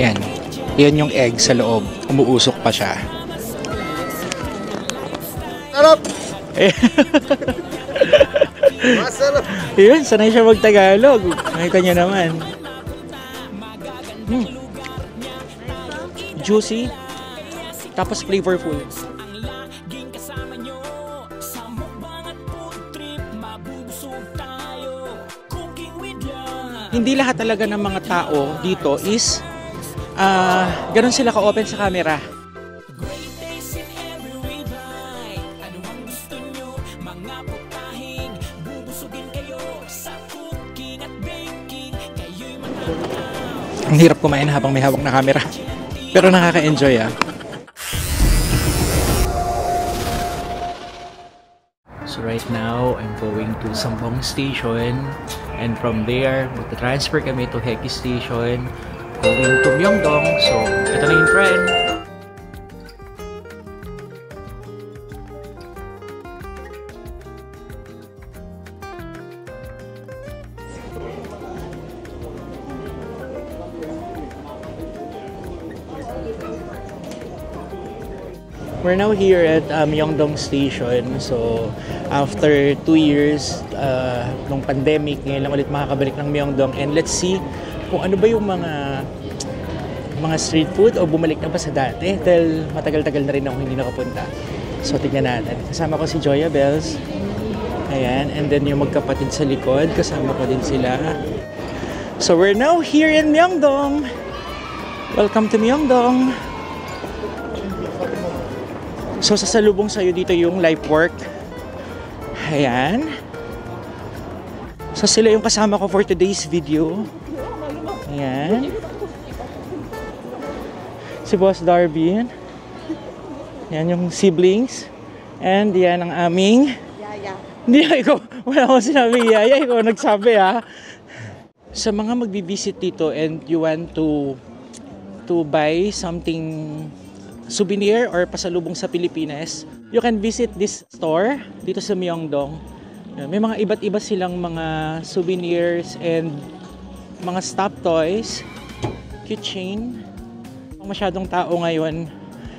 Yan. Yan yung egg sa loob. Umuusok pa siya. Sarap! Masarap! Yun, sanay siya mag-Tagalog. Nakita niyo naman. Juicy. Tapos flavorful. Hindi lahat talaga ng mga tao dito is ganun sila ka-open sa camera. Ang hirap kumain habang may hawak na camera. Pero nakaka-enjoy So right now, I'm going to Sambong Station. And from there, magta-transfer kami to Heki Station. Going to Myeongdong. So, ito na yung friend. We're now here at Myeongdong Station. So, after 2 years nung pandemic, ngayon lang ulit makakabalik ng Myeongdong. And let's see kung ano ba yung mga street food o bumalik na ba sa dati. Dahil matagal-tagal na rin ako hindi nakapunta. So, tignan natin. Kasama ko si Joya Bells. Ayan. And then yung magkapatid sa likod, kasama ko din sila. So, we're now here in Myeongdong. Welcome to Myeongdong. So, sasalubong sa'yo dito yung life work. Ayan. So, sila yung kasama ko for today's video. Ayan. Si Boss Darby. Ayan yung siblings. And yan ang aming... Yaya. Hindi, ikaw. Wala akong sinabing yaya. Ikaw nagsabi Sa mga magbivisit dito and you want to buy something... souvenir or pasalubong sa Pilipinas, you can visit this store dito sa Myeongdong. May mga iba't iba silang mga souvenirs and mga stop toys, keychain. Masyadong tao ngayon.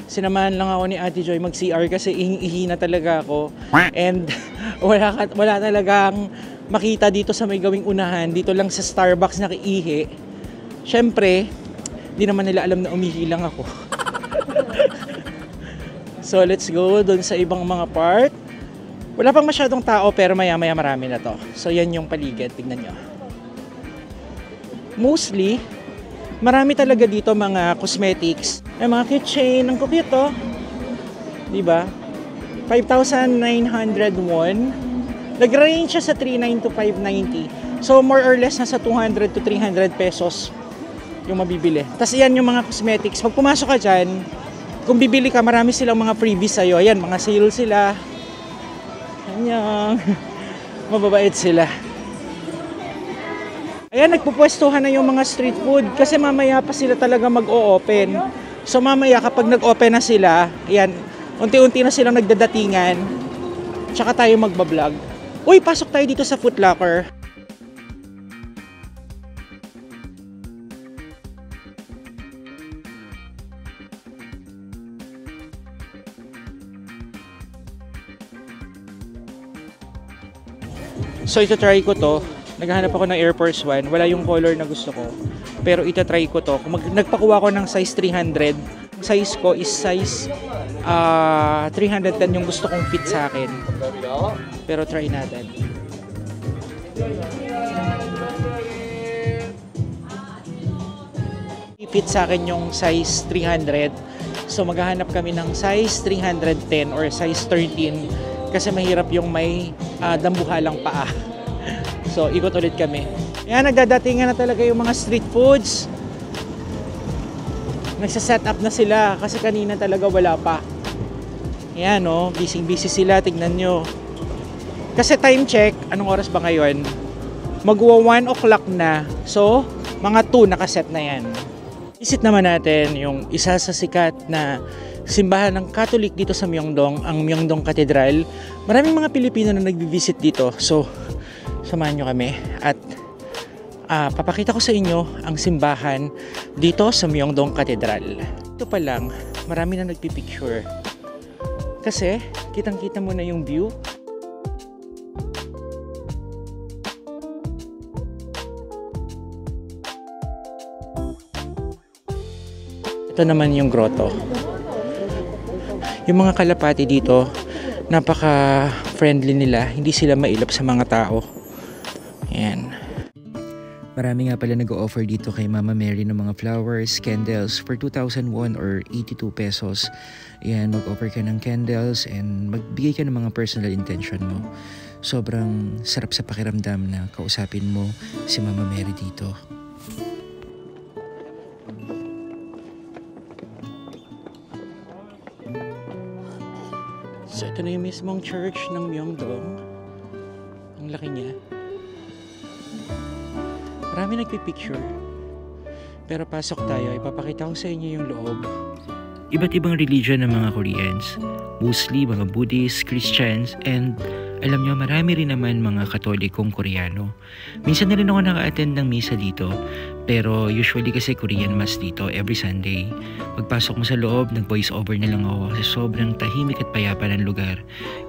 Sinamahan lang ako ni Ate Joy mag-CR kasi ihing-ihi na talaga ako. And wala talagang makita dito sa may gawing unahan. Dito lang sa Starbucks nakiihi. Syempre, di naman nila alam na umihi lang ako. So let's go dun sa ibang mga part. Wala pang masyadong tao pero maya-maya marami na to. So yan yung paligid, tignan nyo. Mostly, marami talaga dito mga cosmetics. May mga keychain, ang cute to. Diba? 5,900 won. Nag-range siya sa 390 to 590. So more or less nasa 200 to 300 pesos yung mabibili. Tapos yan yung mga cosmetics. Pag pumasok ka dyan, kung bibili ka, marami silang mga freebies sa'yo. Ayan, mga sale sila. Ayan. Mababait sila. Ayan, nagpupwestuhan na yung mga street food kasi mamaya pa sila talaga mag-o-open. So mamaya kapag nag-open na sila, ayan, unti-unti na silang nagdadatingan. Tsaka tayo magbablog. Uy, pasok tayo dito sa Foot Locker. So ito-try ko to. Naghahanap ako ng Air Force 1. Wala yung color na gusto ko. Pero ito-try ko to. Kung nagpakuha ko ng size 300, size ko is size 310 yung gusto kong fit sa akin. Pero try natin. Fit sa akin yung size 300. So maghahanap kami ng size 310 or size 13 kasi mahirap yung may dambuhalang paa. So ikot ulit kami. Ayan, nagdadatingan na talaga yung mga street foods. Nagsa-set up na sila kasi kanina talaga wala pa. Ayan o, busy sila, tignan nyo. Kasi time check, anong oras ba ngayon? Magwa 1 o'clock na. So, mga 2 nakaset na yan. Visit naman natin yung isa sa sikat na simbahan ng Catholic dito sa Myeongdong, ang Myeongdong Cathedral. Maraming mga Pilipino na nagbi-visit dito. So, samahan nyo kami at Papakita ko sa inyo ang simbahan dito sa Myeongdong Cathedral. Ito pa lang, marami na nagpipicture. Kasi, kitang-kita mo na yung view. Ito naman yung grotto. Yung mga kalapati dito, napaka-friendly nila. Hindi sila mailap sa mga tao. Ayan. Marami nga pala nag-o-offer dito kay Mama Mary ng mga flowers, candles for 2,001 or 82 pesos. Ayan, mag-offer ka ng candles and magbigay ka ng mga personal intention mo. Sobrang sarap sa pakiramdam na kausapin mo si Mama Mary dito. So ito na yung mismong church ng Myeongdong. Ang laki niya. Marami nagpipicture. Pero pasok tayo, ipapakita ko sa inyo yung loob. Iba't ibang religion ng mga Koreans. Mostly mga Buddhists, Christians, and alam nyo, marami rin naman mga Katolikong Koreano. Minsan na rin ako naka-attend ng misa dito, pero usually kasi Korean Mass dito every Sunday. Pagpasok mo sa loob, nag-voice over na lang ako kasi sobrang tahimik at payapa ng lugar.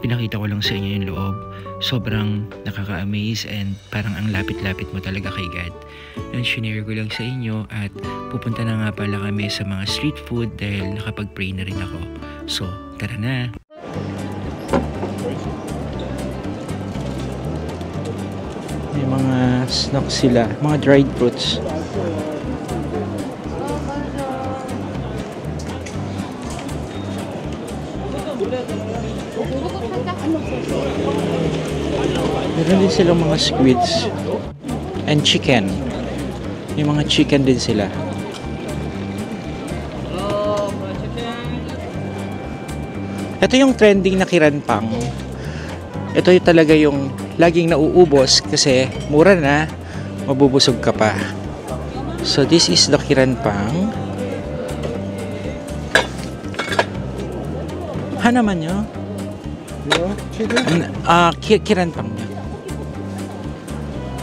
Pinakita ko lang sa inyo yung loob. Sobrang nakaka-amaze and parang ang lapit-lapit mo talaga kay God. Yun, shinare ko lang sa inyo at pupunta na nga pala kami sa mga street food dahil nakapag-pray na rin ako. So, tara na! May mga snacks sila, mga dried fruits. Meron din silang mga squids and chicken. May mga chicken din sila. Ito yung trending na kiranpang. Ito yung talaga yung laging nauubos kasi mura na, mabubusog ka pa. So this is the kiranpang. Hanaman nyo? kiranpang niya.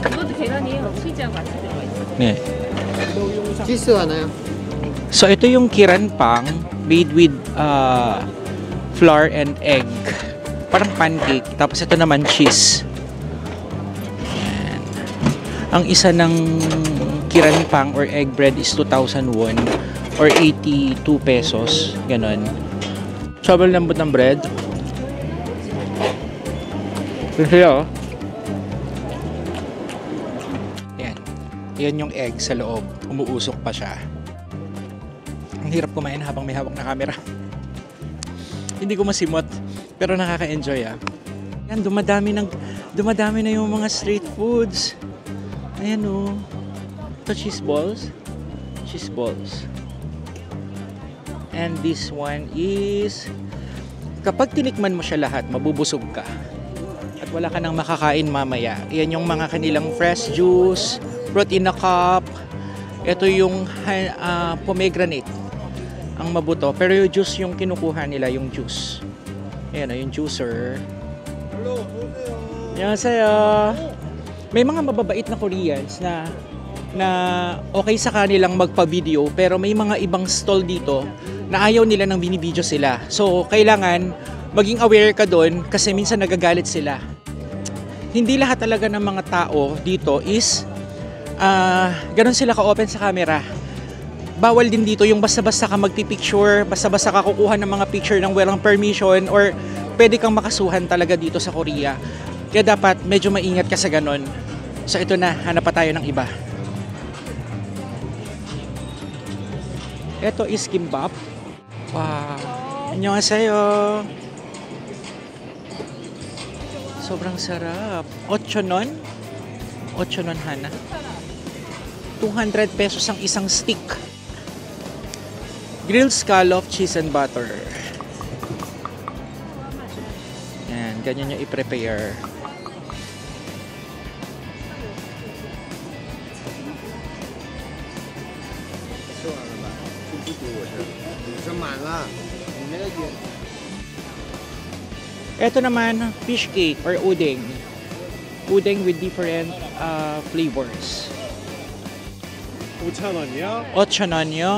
이것도 계란이에요. 치즈하고 같이 들어가 있어요. 네. 치즈 하나요? So ito yung kiranpang made with flour and egg. Parang pancake. Tapos ito naman cheese. Ayan. Ang isa ng kiranpang or egg bread is 2,000 won or 82 pesos. Ganon. Sobrang lambot ng bread. Kasi oh. Yan. Yan yung egg sa loob. Umuusok pa siya. Ang hirap kumain habang may hawak na camera. Hindi ko masimot. Pero nakaka-enjoy ah. Yan, dumadami na yung mga street foods. Ayan oh. Ito cheese balls. Cheese balls. And this one is kapag tinikman mo siya lahat, mabubusog ka. At wala ka nang makakain mamaya. Yan yung mga kanilang fresh juice, protein na cup. Ito yung pomegranate. Ang mabuto. Pero yung juice yung kinukuha nila, yung juice. Ayan o, yung juicer. Annyeonghaseyo. May mga mababait na Koreans na okay sa kanilang magpa-video, pero may mga ibang stall dito na ayaw nila nang binibideo sila. So, kailangan maging aware ka doon kasi minsan nagagalit sila. Hindi lahat talaga ng mga tao dito is ganun sila ka-open sa camera. Bawal din dito yung basta-basta ka magpipicture, basta-basta ka kukuha ng mga picture ng walang permission or pwede kang makasuhan talaga dito sa Korea. Kaya dapat medyo maingat ka sa ganun. So ito na, hanap pa tayo ng iba. Ito is kimbap. Wow. Annyeonghaseyo. Sobrang sarap. 8 non hana. 200 pesos ang isang stick. Grilled scallop, cheese and butter. Yan, ganyan yung i-prepare. Ito naman, fish cake or udeng. Udeng with different flavors. 5,000원이요? 8,000원요.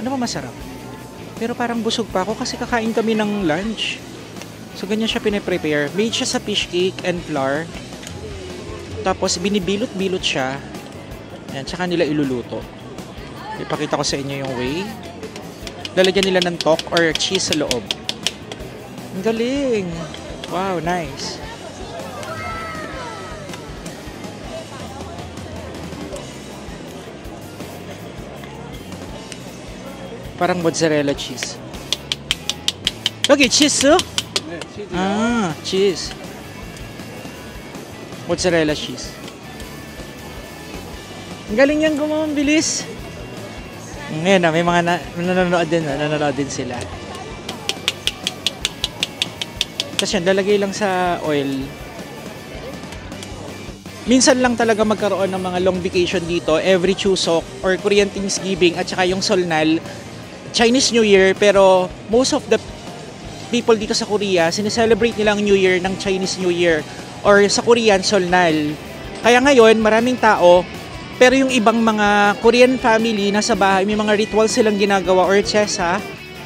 Ano ba masarap? Pero parang busog pa ako kasi kakain kami ng lunch. So ganyan siya pinaprepare. Made siya sa fish cake and flour. Tapos binibilot-bilot siya. Ayan, tsaka nila iluluto. Ipakita ko sa inyo yung way. Lalagyan nila ng tok or cheese sa loob. Ang galing! Wow, nice! Parang mozzarella cheese. Okay, cheese, oh? 네, 치즈요. Ah, cheese. Mozzarella cheese. Ang galing yan gumawa, bilis. Ngayon na, may mga nanonood din sila. Tapos yan, lalagay lang sa oil. Minsan lang talaga magkaroon ng mga long vacation dito, every Chuseok or Korean Thanksgiving at saka yung Solnal, Chinese New Year, pero most of the people dito sa Korea, sineselebrate nilang New Year ng Chinese New Year or sa Korean, Solnal. Kaya ngayon, maraming tao, pero yung ibang mga Korean family nasa bahay, may mga ritual silang ginagawa or chesa.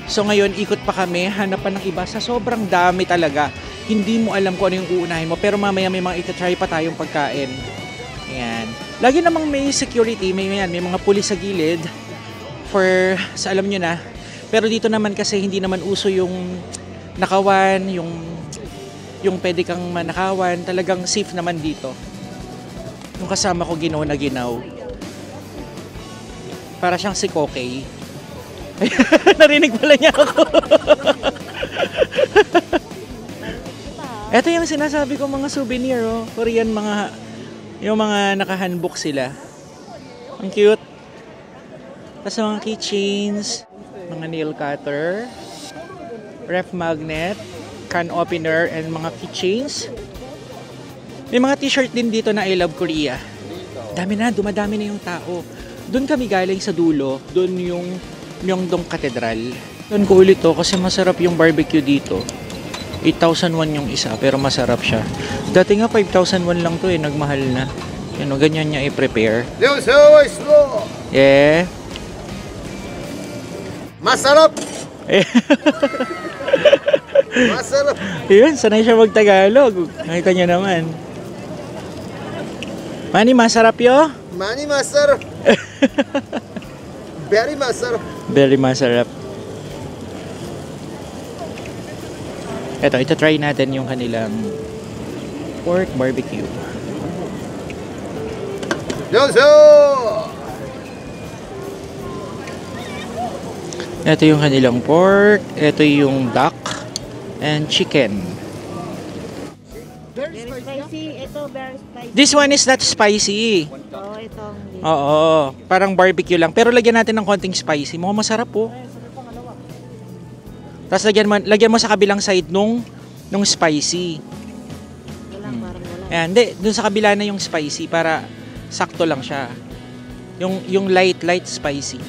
So ngayon, ikot pa kami, hanap pa ng iba sa sobrang dami talaga. Hindi mo alam kung ano yung uunahin mo, pero mamaya may mga itatry pa tayong pagkain. Ayan. Lagi namang may security, may mga pulis sa gilid. Sa alam nyo na. Pero dito naman kasi hindi naman uso yung nakawan, yung pwede kang manakawan. Talagang safe naman dito. Yung kasama ko ginaw na ginaw. Para siyang si Kokey. Narinig pala niya ako. Ito yung sinasabi ko mga souvenir, oh. Korean yung mga nakahandbook sila. Ang cute. Tapos mga keychains, mga nail cutter, ref magnet, can opener, and mga keychains. May mga t-shirt din dito na I Love Korea. Dumadami na yung tao. Doon kami galing sa dulo, doon yung Myeongdong Cathedral. Doon ko ulit to kasi masarap yung barbecue dito. 8,000 won yung isa, pero masarap siya. Dati nga 5,000 won lang to nagmahal na. Yan o, ganyan niya i-prepare. Yeah. Masarap! Masarap! Yun, sanay siya mag-Tagalog. Nakita niyo naman. Mani, masarap yo? Mani masarap! Very masarap! Very masarap. Eto, ito-try natin yung kanilang pork barbecue. Yoso! Ito yung kanilang pork, ito yung duck, and chicken. Very spicy. Ito, very spicy. This one is not spicy. Oo, itong Oo, parang barbecue lang. Pero lagyan natin ng konting spicy. Mukhang masarap po. Tapos lagyan mo sa kabilang side nung spicy. walang parang wala. Ayan, hindi. Dun sa kabila na yung spicy para sakto lang siya. Yung light spicy.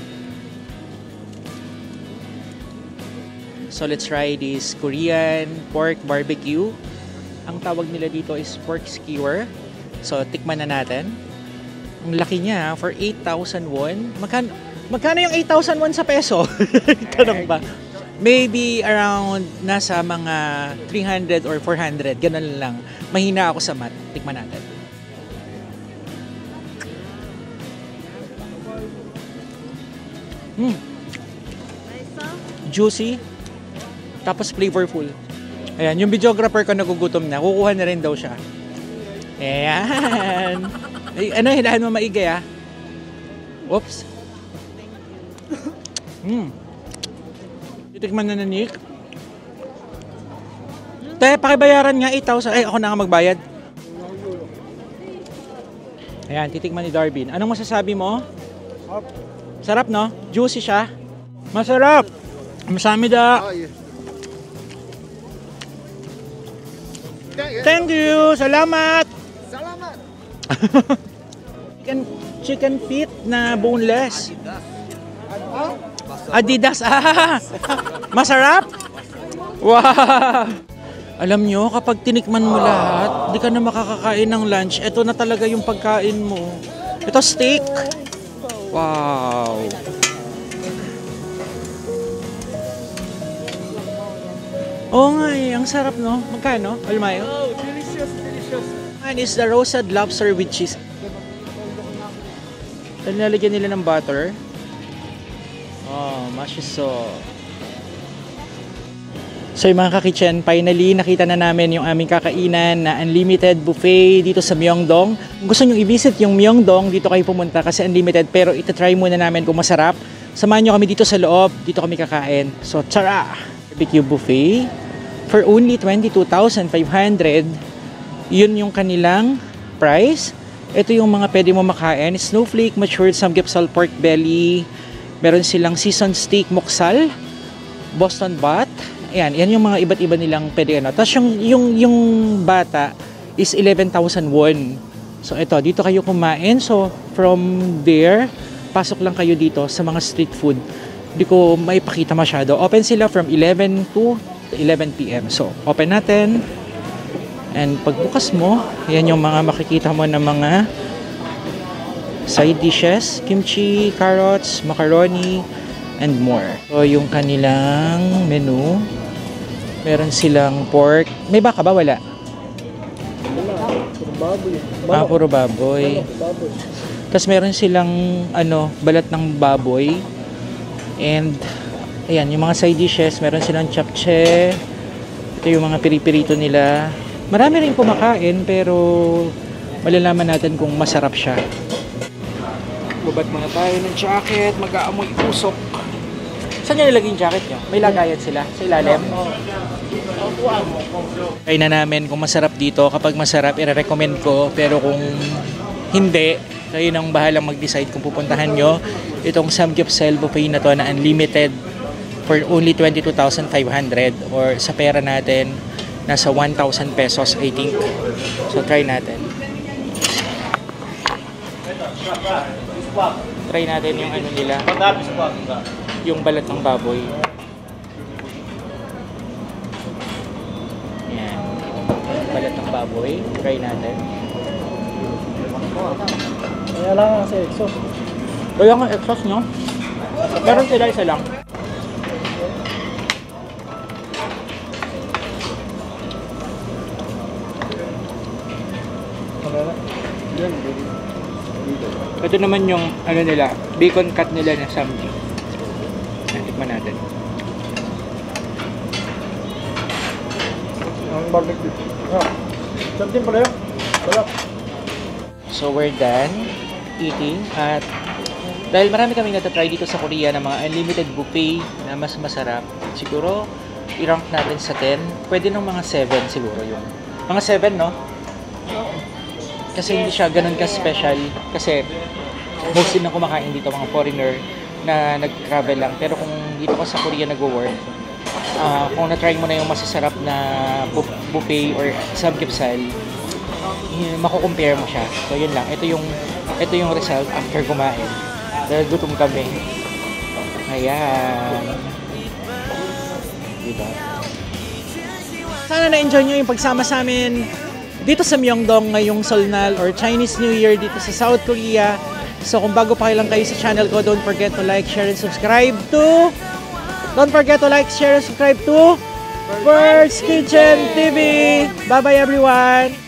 So let's try this Korean pork barbecue. Ang tawag nila dito is pork skewer. So tikman na natin. Ang laki niya for 8,000 won. Magkano yung 8,000 won sa peso? Tanong ba? Maybe around nasa mga 300 or 400. Ganun lang. Mahina ako sa math. Tikman natin. Juicy. Tapos flavorful. Ayan, yung videographer ko nagugutom na. Kukuha na rin daw siya. Ayan. Ay, hilahan mo maigay ah. Oops. Titikman na na Nick. Tayo, pakibayaran nga 8,000. Ay, ako na nga magbayad. Ayan, titikman ni Darvin. Anong masasabi mo? Sarap, no? Juicy siya. Masarap. Masami da. Thank you. Salamat. Salamat! Chicken feet na boneless. Adidas. Masarap? Wow. Alam nyo, kapag tinikman mo lahat, di ka na makakakain ng lunch. Ito na talaga yung pagkain mo. Ito steak. Wow. Oo nga eh, ang sarap no? Magkano? Almayo? Oh, delicious, delicious. And is the roasted lobster with cheese. Nilalagyan nila ng butter. Oh, mashiso. So yung mga kakitchen, finally nakita na namin yung aming kakainan na unlimited buffet dito sa Myeongdong. Kung gusto nyo i-visit yung Myeongdong, dito kayo pumunta kasi unlimited, pero ita-try muna namin kung masarap. Samahan nyo kami dito sa loob, dito kami kakain. So tara! Barbecue buffet for only 22,500. Yun yung kanilang price. Ito yung mga pwede mo makain. Snowflake, matured samgyeopsal pork belly. Meron silang seasoned steak moksal, Boston bat. Ayan, yan yung mga iba't iba nilang pwede ano. Tapos yung bata is 11,000 won. So ito, dito kayo kumain. So from there, pasok lang kayo dito sa mga street food. Hindi ko maipakita masyado. Open sila from 11 to 11 p.m. So open natin. And pagbukas mo, yan yung mga makikita mo na mga side dishes, kimchi, carrots, macaroni, and more. So yung kanilang menu, meron silang pork. May baka ba? Wala. Puro baboy. Tapos meron silang balat ng baboy. And ayan, yung mga side dishes, meron silang japchae. Ito yung mga piripirito nila. Marami rin kumakain pero malalaman natin kung masarap siya. Bubat muna tayo ng jacket, mag-aamoy usok. Saan nyo nilagay yung jacket nyo? May lagayan sila sa ilalim? Try na namin kung masarap dito. Kapag masarap, i-recommend ko. Pero kung hindi, kayo nang bahalang mag-decide kung pupuntahan nyo. Itong samgyeopsal buffet na to na unlimited for only 22,500 or sa pera natin, nasa 1,000 pesos, I think. So, try natin. Try natin yung ano nila. Yung balat ng baboy. Yan. Balat ng baboy. Try natin. Kaya lang kasi exhaust. Wala nga exhaust, no? Meron sila isa lang. Ito naman yung ano nila, bacon cut nila na samgyeop. Tikman natin. Ang barbecue. Something pala yun. Wala. So we're done eating at dahil marami kami natatry dito sa Korea ng mga unlimited buffet na mas masarap, siguro i-rank natin sa 10. Pwede ng mga 7 siguro yung. Mga 7, no? Kasi hindi siya ganun ka-special. Kasi mostly na kumakain dito mga foreigner na nag-travel lang. Pero kung dito ka sa Korea nag-work, kung na-try mo na yung masasarap na buffet or samgyeopsal, mako-compare mo siya. So yun lang. Ito yung result after kumain. Dahil gutom kami. Ayan. Diba? Sana na-enjoy nyo yung pagsama sa amin dito sa Myeongdong ngayong Seolnal or Chinese New Year dito sa South Korea. So kung bago pa kayo lang kayo sa channel ko, don't forget to like, share, and subscribe to First Kitchen TV. Bye-bye everyone!